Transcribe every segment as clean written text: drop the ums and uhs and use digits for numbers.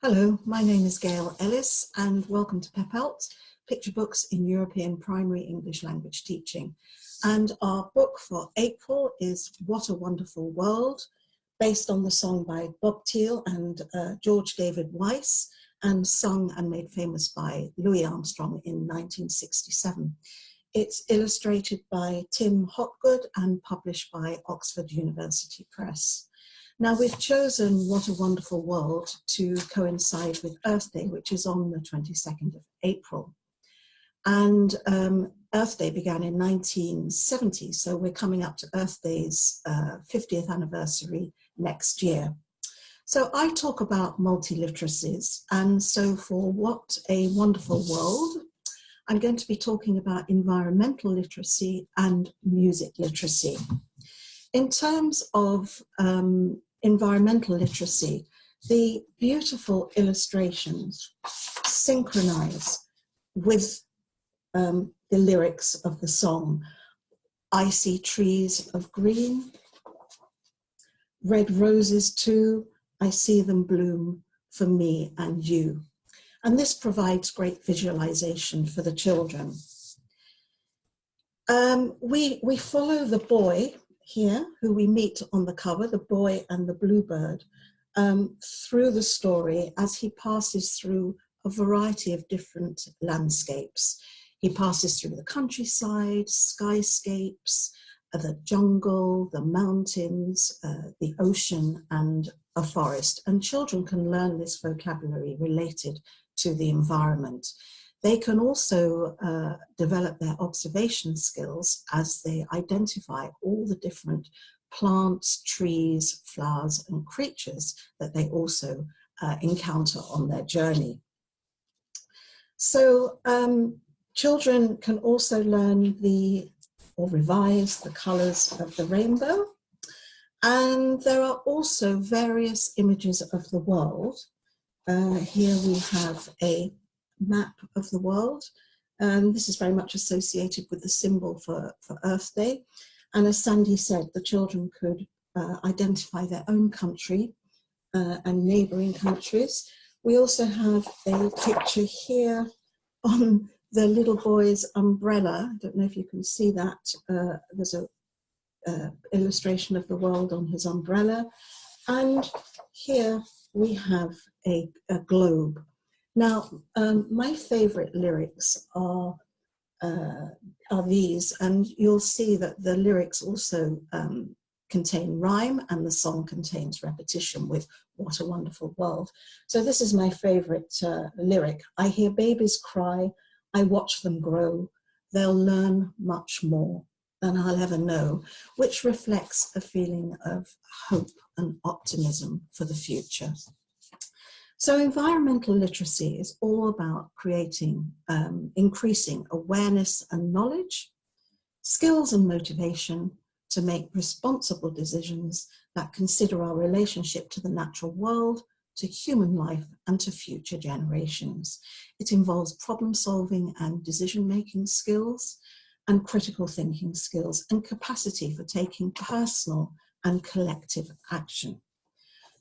Hello, my name is Gail Ellis and welcome to PEPELT, Picture Books in European Primary English Language Teaching. And our book for April is What a Wonderful World, based on the song by Bob Thiele and George David Weiss, and sung and made famous by Louis Armstrong in 1967. It's illustrated by Tim Hopgood and published by Oxford University Press. Now, we've chosen What a Wonderful World to coincide with Earth Day, which is on the 22nd of April. And Earth Day began in 1970, so we're coming up to Earth Day's 50th anniversary next year. So I talk about multiliteracies, and so for What a Wonderful World, I'm going to be talking about environmental literacy and music literacy. In terms of environmental literacy, the beautiful illustrations synchronize with the lyrics of the song. I see trees of green, red roses too, I see them bloom for me and you. And this provides great visualization for the children. We follow the boy here, who we meet on the cover, the boy and the bluebird, through the story as he passes through a variety of different landscapes. He passes through the countryside, skyscapes, the jungle, the mountains, the ocean, and a forest. And children can learn this vocabulary related to the environment. They can also develop their observation skills as they identify all the different plants, trees, flowers, and creatures that they also encounter on their journey. So children can also learn or revise the colors of the rainbow. And there are also various images of the world. Here we have a map of the world. This is very much associated with the symbol for Earth Day. And as Sandy said, the children could identify their own country and neighboring countries. We also have a picture here on the little boy's umbrella. I don't know if you can see that. There's a illustration of the world on his umbrella. And here we have a globe. Now, my favorite lyrics are these, and you'll see that the lyrics also contain rhyme and the song contains repetition with What a Wonderful World. So this is my favorite lyric. I hear babies cry, I watch them grow, they'll learn much more than I'll ever know, which reflects a feeling of hope and optimism for the future. So environmental literacy is all about creating, increasing awareness and knowledge, skills and motivation to make responsible decisions that consider our relationship to the natural world, to human life, and to future generations. It involves problem solving and decision-making skills, and critical thinking skills, and capacity for taking personal and collective action.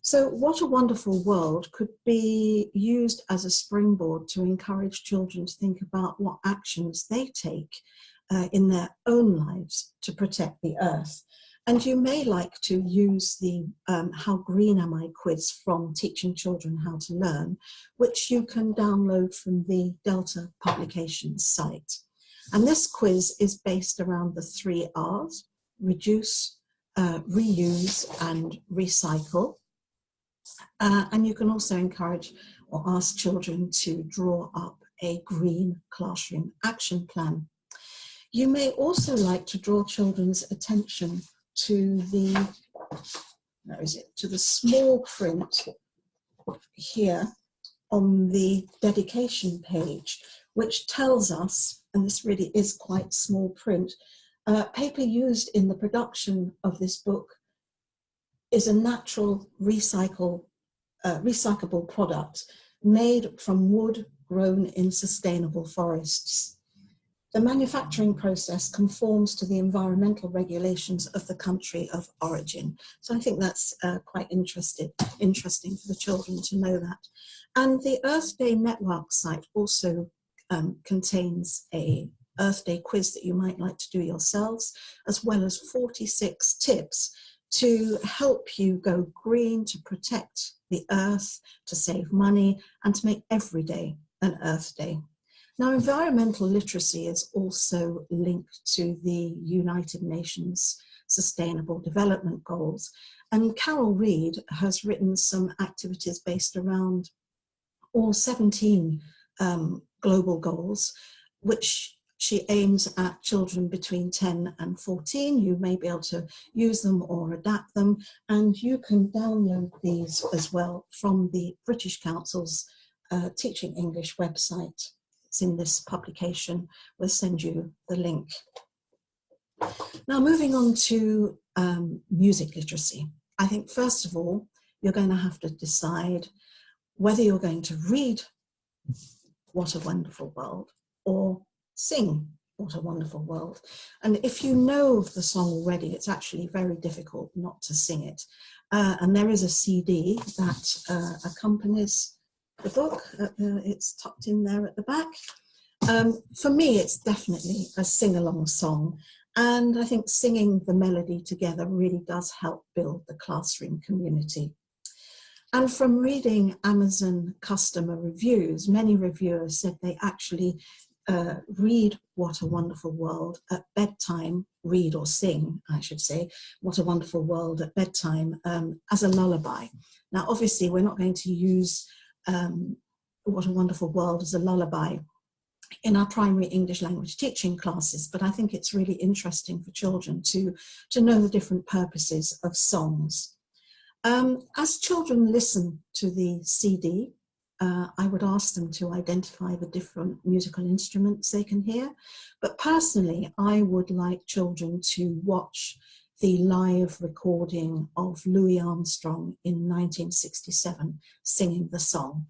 So What a Wonderful World could be used as a springboard to encourage children to think about what actions they take in their own lives to protect the earth. And you may like to use the How Green Am I quiz from Teaching Children How to Learn, which you can download from the Delta Publications site. And this quiz is based around the 3 R's, reduce, reuse, and recycle. And you can also encourage or ask children to draw up a green classroom action plan. You may also like to draw children's attention to the small print here on the dedication page, which tells us, and this really is quite small print, paper used in the production of this book is a natural recyclable product made from wood grown in sustainable forests. the manufacturing process conforms to the environmental regulations of the country of origin. So I think that's quite interesting for the children to know that. And the Earth Day Network site also contains a Earth Day quiz that you might like to do yourselves, as well as 46 tips to help you go green, to protect the earth, to save money, and to make every day an Earth Day. Now, environmental literacy is also linked to the United Nations Sustainable Development Goals. And Carol Reed has written some activities based around all 17 global goals, which she aims at children between 10 and 14. You may be able to use them or adapt them, and you can download these as well from the British Council's Teaching English website. It's in this publication. We'll send you the link. Now, moving on to music literacy. I think, first of all, you're going to have to decide whether you're going to read What a Wonderful World or sing What a Wonderful World. And if you know the song already, it's actually very difficult not to sing it. And there is a CD that accompanies the book. It's tucked in there at the back. For me, it's definitely a sing-along song. And I think singing the melody together really does help build the classroom community. And from reading Amazon customer reviews, many reviewers said they actually read What a Wonderful World at bedtime, read or sing, I should say, What a Wonderful World at bedtime as a lullaby. Now, obviously, we're not going to use What a Wonderful World as a lullaby in our primary English language teaching classes, but I think it's really interesting for children to know the different purposes of songs. As children listen to the CD, I would ask them to identify the different musical instruments they can hear. But personally, I would like children to watch the live recording of Louis Armstrong in 1967 singing the song.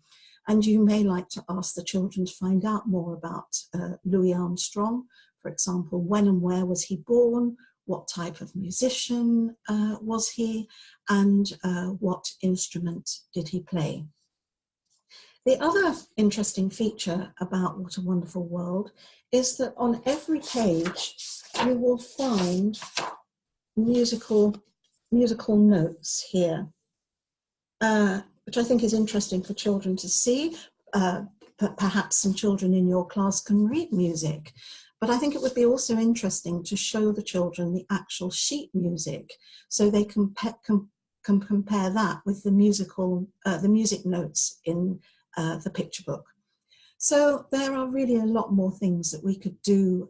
And you may like to ask the children to find out more about Louis Armstrong. For example, when and where was he born? What type of musician was he? And what instrument did he play? The other interesting feature about What a Wonderful World is that on every page you will find musical notes here, which I think is interesting for children to see. Perhaps some children in your class can read music, but I think it would be also interesting to show the children the actual sheet music so they can compare that with the music notes in the picture book. So there are really a lot more things that we could do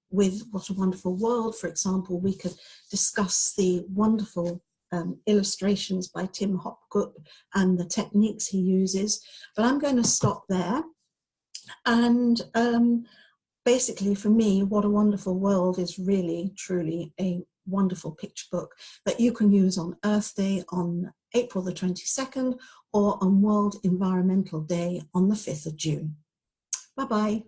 with What a Wonderful World. For example, we could discuss the wonderful illustrations by Tim Hopgood and the techniques he uses, but I'm going to stop there. And basically for me, What a Wonderful World is really, truly a wonderful picture book that you can use on Earth Day on April the 22nd or on World Environmental Day on the 5th of June. Bye-bye.